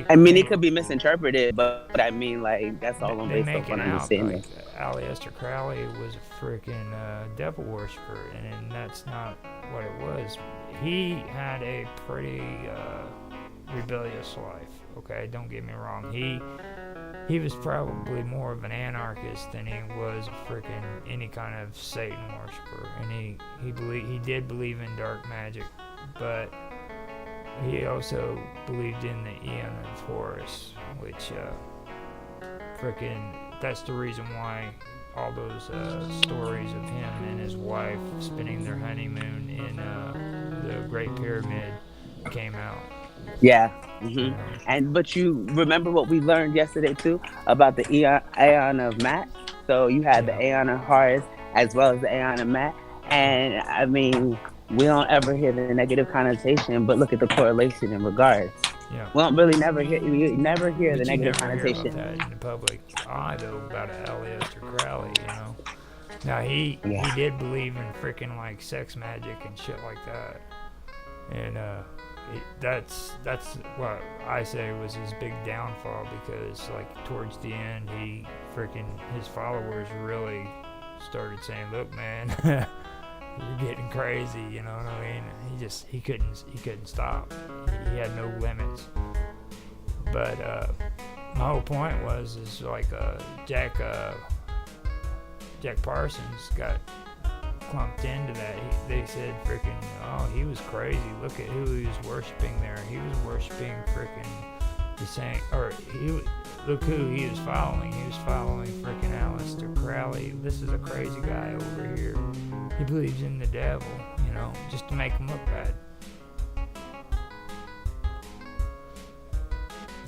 I mean, it could be misinterpreted, but I mean, like, that's all on they based make off it on out like understanding. Aleister Crowley was a freaking devil worshiper, and that's not what it was. He had a pretty rebellious life. Okay, don't get me wrong. He was probably more of an anarchist than he was a freaking any kind of Satan worshiper, and he did believe in dark magic, but he also believed in the Aeon of Horus, which freaking that's the reason why all those stories of him and his wife spending their honeymoon in the Great Pyramid came out. Yeah. You hmm know, And but you remember what we learned yesterday too about the Aeon of Matt. So you had the yeah, Aeon of Horus as well as the Aeon of Matt, yeah, and I mean, we don't ever hear the negative connotation, but look at the correlation in regards. yeah. We don't really never hear you never hear the But you negative never hear about connotation. that in the public eye, though, about Aleister Crowley, you know. Now, he Yeah. did believe in freaking, like, sex magic and shit like that. And, that's what I say was his big downfall because, like, towards the end, his followers really started saying, look, man, you're getting crazy, you know what I mean? He couldn't stop. He had no limits. But my whole point is like Jack Parsons got clumped into that. They said freaking, oh, he was crazy. Look at who he was worshiping there. He was worshiping freaking the same, or look who he was following. He was following freaking Aleister Crowley. This is a crazy guy over here. He believes in the devil, you know, just to make him look bad.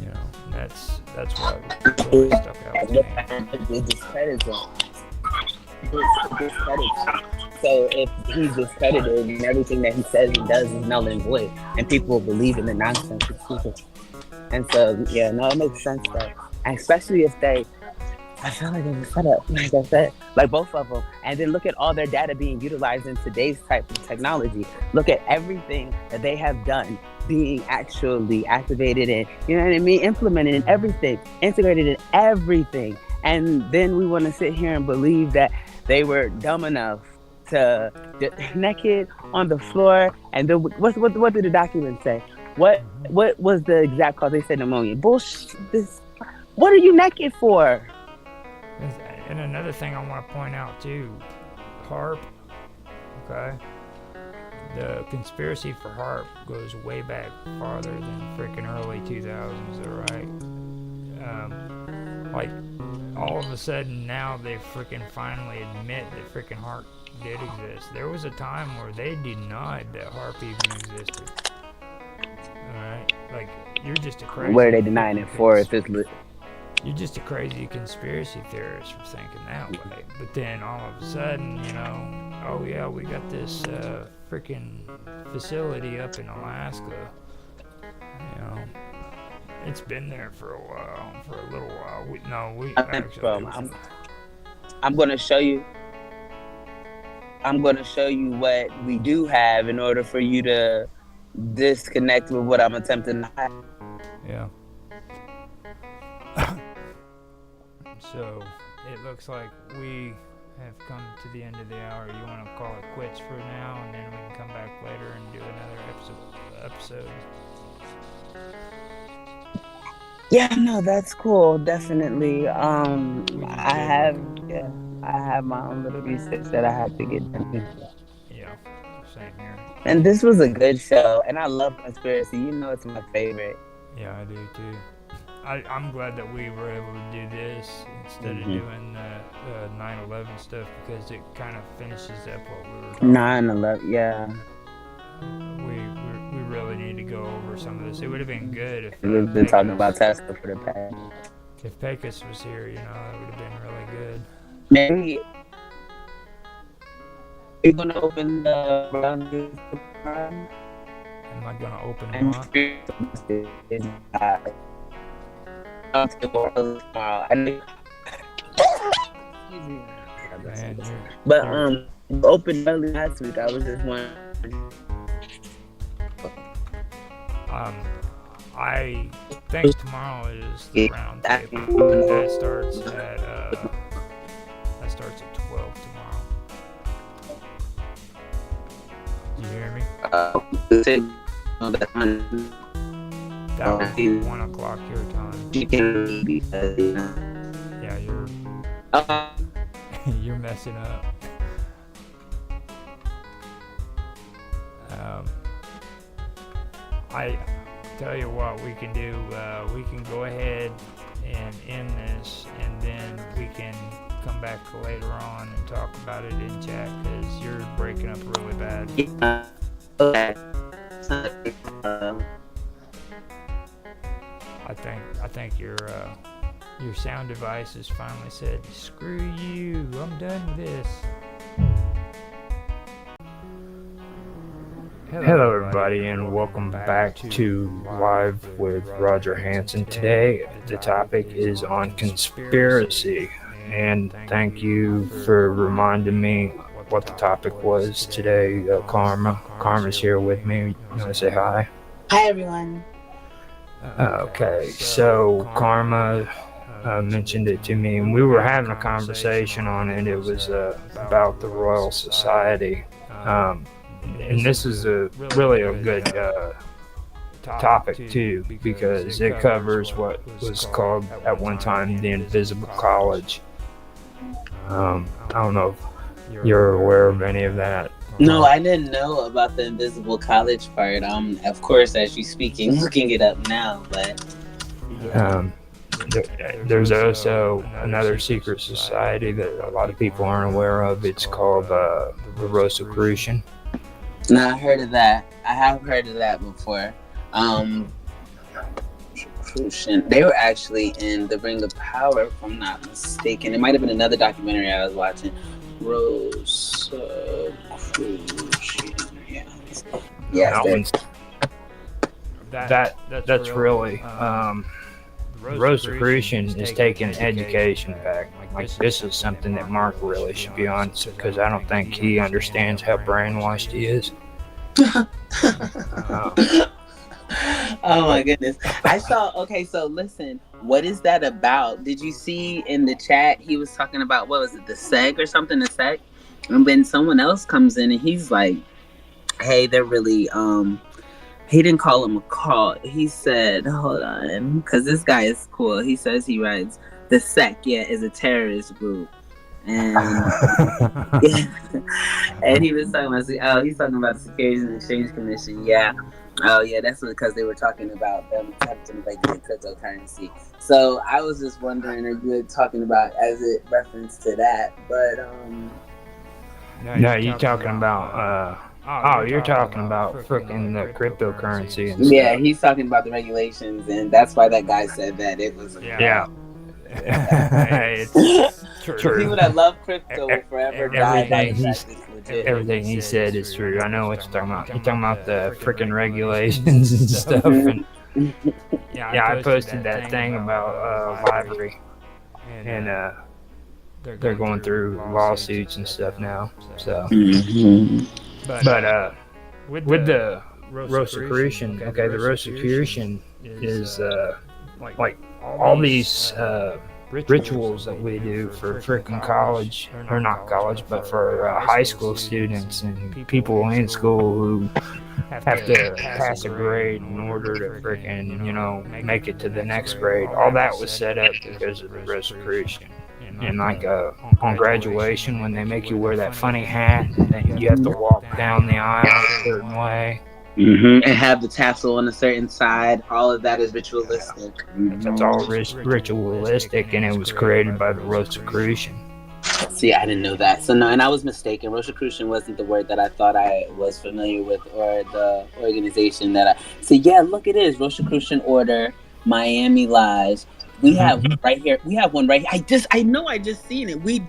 You know, that's what really stuck out to me. It discredits him. It discredits him. So if he's discredited and everything that he says and does is null and void, and people believe in the nonsense, it's stupid. And so, yeah, no, it makes sense though. And especially if I feel like it was set up, like I said, like both of them. And then look at all their data being utilized in today's type of technology. Look at everything that they have done being actually activated and, you know what I mean, implemented in everything, integrated in everything. And then we want to sit here and believe that they were dumb enough to naked on the floor. And then what did the document say? What was the exact cause? They said pneumonia. Bullshit. What are you naked for? And another thing I want to point out too, HARP. Okay, the conspiracy for HARP goes way back farther than freaking early 2000s. Alright, like all of a sudden now they freaking finally admit that freaking HARP did exist. There was a time where they denied that HARP even existed. Alright, like you're just a What are crazy they denying freaking it for? If it's you're just a crazy conspiracy theorist for thinking that way. But then all of a sudden, you know, oh yeah, we got this freaking facility up in Alaska. You know, it's been there for a while, for a little while. We actually, from, I'm going to show you. I'm going to show you what we do have in order for you to disconnect with what I'm attempting to hide. yeah. So it looks like we have come to the end of the hour. You want to call it quits for now, and then we can come back later and do another episode. Yeah, no, that's cool. Definitely. We just did. Yeah, I have my own little research that I have to get done. Yeah, same here. And this was a good show, and I love conspiracy. You know, it's my favorite. Yeah, I do too. I'm glad that we were able to do this instead of doing the 9/11 stuff because it kind of finishes up what we were talking 9/11. Yeah, we really need to go over some of this. It would have been good we've been talking about Tesla for the past. if Pecos was here, you know, it would have been really good. Maybe you're gonna open the brown news tomorrow. Am I gonna open And what? tomorrow. Man, But opened early last week. I was just wondering. I think tomorrow is the round table. That starts at 12 tomorrow. Did you hear me? That was 1 o'clock your time. Yeah, you're messing up. I tell you what we can do. We can go ahead and end this, and then we can come back later on and talk about it in chat, because you're breaking up really bad. I think your sound device has finally said, "Screw you! I'm done with this." Hello everybody, and welcome back to Live with Roger Hanson. Today the topic is on conspiracy, and thank you for reminding me what the topic was today. Karma's here with me. You want to say hi? Hi, everyone. Okay, so Karma mentioned it to me, and we were having a conversation on it. It was about the Royal Society. And this is really a good topic too, because it covers what was called at one time the Invisible College. I don't know if you're aware of any of that. No, I didn't know about the Invisible College part. Of course, as you're speaking, looking it up now, but there's also another secret society that a lot of people aren't aware of. It's called the Rosicrucian. No, I heard of that. I have heard of that before. They were actually in The Ring of Power, if I'm not mistaken. It might have been another documentary I was watching. Rosicrucian. Yeah. That's really Rosicrucian is taking education back. Like, this is something that Mark really should be on, because I don't think he understands how brainwashed he is. Oh my goodness. I saw, okay, so listen, what is that about? Did you see in the chat, he was talking about, what was it, the SEG or something, the SEG? And then someone else comes in and he's like, hey, they're really, he didn't call him a cult. He said, hold on, because this guy is cool. He says he writes, the SEC, is a terrorist group. And and he was talking about, he's talking about the Securities and Exchange Commission. Yeah. Oh, yeah, that's because they were talking about them attempting to regulate cryptocurrency. So I was just wondering, are you talking about as it reference to that? But, no, you're talking about, you're talking about freaking the cryptocurrency and stuff. Yeah, he's talking about the regulations, and that's why that guy said that it was. Yeah. It's true. People that love crypto will forever die. Everything he said is true. I know what you're talking about. You're talking about the freaking regulations and stuff. And yeah, I posted that thing about library, and they're going through lawsuits and stuff now. So. But with the Rosicrucian, okay, the Rosicrucian is like all these rituals that we do for freaking college, or not college, but for high school students and people in school who have to pass a grade in order to freaking, make it to the next grade. All that was set up because of the Rosicrucian. And like on graduation, when they make you wear that funny hat, and then you have to walk down the aisle a certain way. Mm-hmm. And have the tassel on a certain side. All of that is ritualistic. Mm-hmm. It's all ritualistic, and it was created by the Rosicrucian. See, I didn't know that. So no, and I was mistaken. Rosicrucian wasn't the word that I thought I was familiar with, or the organization that I. So yeah, look, it is Rosicrucian Order, Miami Lives. We have right here. We have one right here. I know. I just seen it. We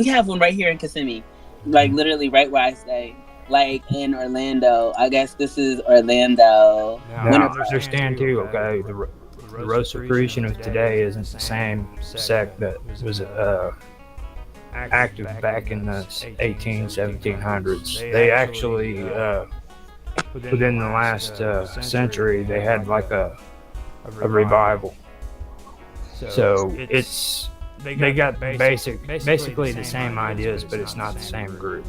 have one right here in Kissimmee, like literally right where I stay. Like in Orlando. I guess this is Orlando. Now, understand too, okay, the Rosicrucian of today isn't the same sect that was active back in the 1700s. They actually within the last century, they had like a revival. So they got basically the same ideas, but it's not the same group.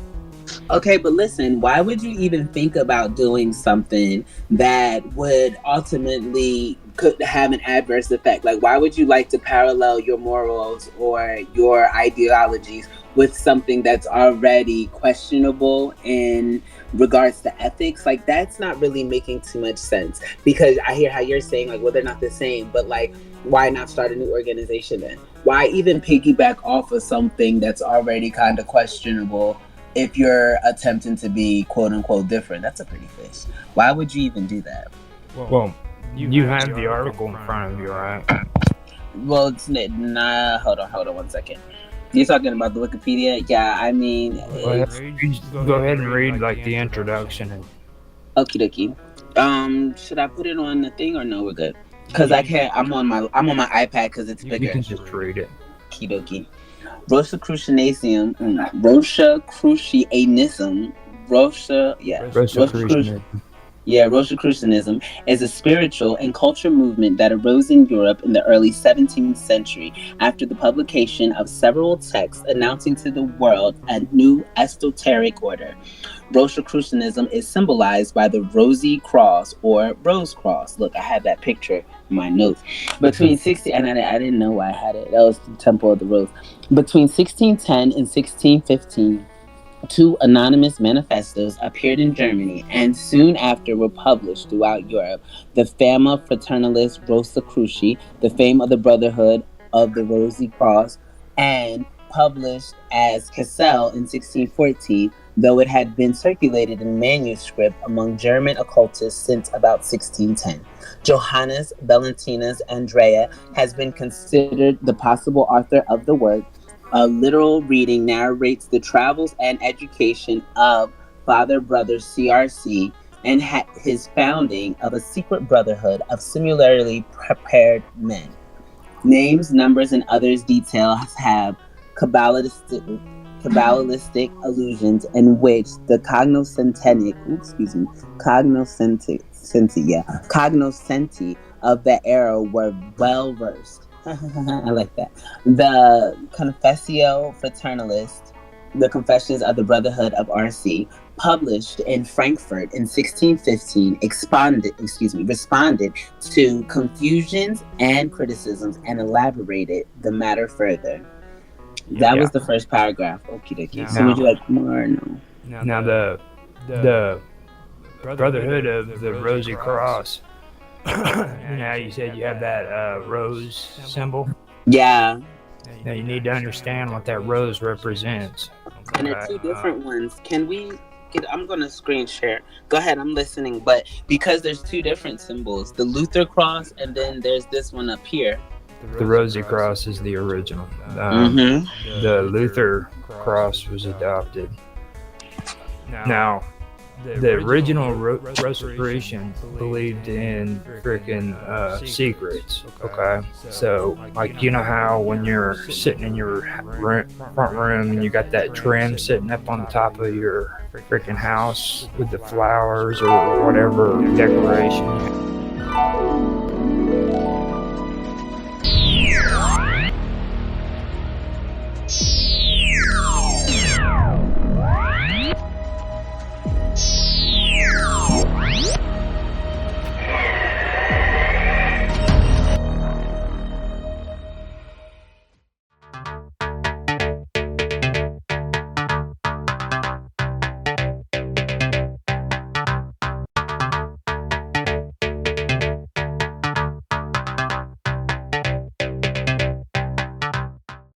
Okay, but listen, why would you even think about doing something that would ultimately could have an adverse effect? Like, why would you like to parallel your morals or your ideologies with something that's already questionable in regards to ethics? Like, that's not really making too much sense, because I hear how you're saying, like, well, they're not the same, but like, why not start a new organization then? Why even piggyback off of something that's already kind of questionable if you're attempting to be quote unquote different? That's a pretty fish. Why would you even do that? Well, you have the article in front of you, right? Well, it's nah. Hold on 1 second. You're talking about the Wikipedia? Yeah, I mean, Go ahead and read like the introduction and. Okie dokie. Should I put it on the thing or no? We're good. Cause I can't. I'm on my iPad because it's bigger. You can just read it. Okie dokie. Rosicrucianism, Rosicrucianism is a spiritual and cultural movement that arose in Europe in the early 17th century after the publication of several texts announcing to the world a new esoteric order. Rosicrucianism is symbolized by the rosy cross or rose cross. Look, I had that picture in my notes. Between 60, and I didn't know why I had it. That was the Temple of the Rose. Between 1610 and 1615, two anonymous manifestos appeared in Germany and soon after were published throughout Europe. The Fama Fraternalis Rosicruci, the fame of the Brotherhood of the Rosy Cross, and published as Cassel in 1614, though it had been circulated in manuscript among German occultists since about 1610. Johannes Valentinus Andrea has been considered the possible author of the work. A literal reading narrates the travels and education of Father Brother CRC and his founding of a secret brotherhood of similarly prepared men. Names, numbers, and others details have Kabbalistic allusions in which the cognoscenti of the era were well versed. I like that. The Confessio Fraternalist, the Confessions of the Brotherhood of RC, published in Frankfurt in 1615, responded to confusions and criticisms and elaborated the matter further. That was the first paragraph. Okie dokie. So would you like more or no? Now the Brotherhood of the Rosy Cross. Now you said you have that rose symbol. Yeah. Now you need to understand what that rose represents. And there are two different ones. Can we I'm going to screen share. Go ahead, I'm listening. But because there's two different symbols, the Luther cross and then there's this one up here. The Rosy Cross is the original. The Luther cross was adopted. Now, the original Rosicrucian believed in freaking secrets. Okay, so like you know how when you're sitting in your front room and you got that trim sitting up on the top of your freaking house with the flowers or whatever decoration.